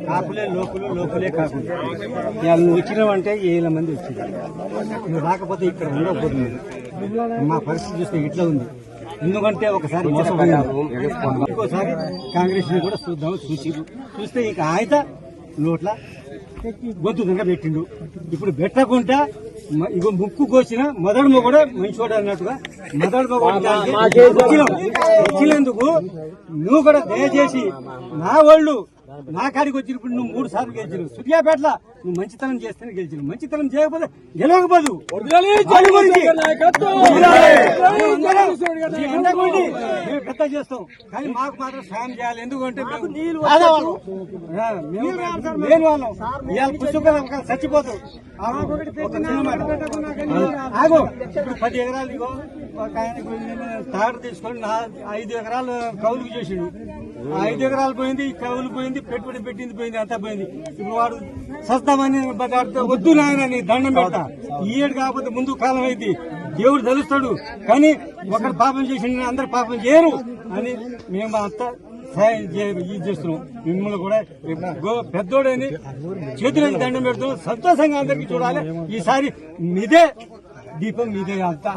కాపులే లోకులే కాకుండా ఇవాళ నువ్వు వచ్చినావంటే 7 మంది వచ్చింది. నువ్వు రాకపోతే ఇక్కడ ఉండకపోతుంది. మా పరిస్థితి చూస్తే ఇట్లా ఉంది. ఎందుకంటే ఒకసారి ఇంకోసారి కాంగ్రెస్ ని కూడా చూస్తే ఇక ఆయన నోట్ల గొంతు దండ పెట్టిండు. ఇప్పుడు పెట్టకుండా ఇగో ముక్కు కోసిన మొదడు మొగడే మంచివాడు అన్నట్టుగా మొదడు మొగడు వచ్చినందుకు నువ్వు కూడా దయచేసి నా వాళ్ళు నా కాడికి వచ్చినప్పుడు నువ్వు 3 సార్లు గెలిచినావు. సూర్యాపేటలో నువ్వు మంచితనం చేస్తేనే గెలిచినావు. మంచితనం చేయకపోతే గెలవకపోదు. పెద్ద చేస్తాం కానీ మాకు మాత్రం సాయం చేయాలి. ఎందుకంటే నేను వాళ్ళం ఇవాళ పుస్తకం చచ్చిపోతాం. ఆగో ఇప్పుడు 10 ఎకరాలు ఇగో ఒక ఆయనకు తాడు తీసుకొని 5 ఎకరాలు కౌలుకు చేసిండు. 5 ఎకరాలు పోయింది, కౌలు పోయింది, పెట్టుబడి పెట్టింది పోయింది, అంతా పోయింది. ఇప్పుడు వాడు సస్తామని వద్దు నాయన నీ దండం పెడతా, ఈ ఏడు కాకపోతే ముందు కాలం అయింది, దేవుడు తెలుస్తాడు. కానీ ఒకరు పాపం చేసిండు అందరు పాపం చేయరు అని మేము అంతా ఇది చేస్తున్నాం. మిమ్మల్ని కూడా పెద్దోడని చేతులని దండం పెడుతున్నాం. సంతోషంగా అందరికీ చూడాలి. ఈసారి మీదే దీపం మీదే అంతా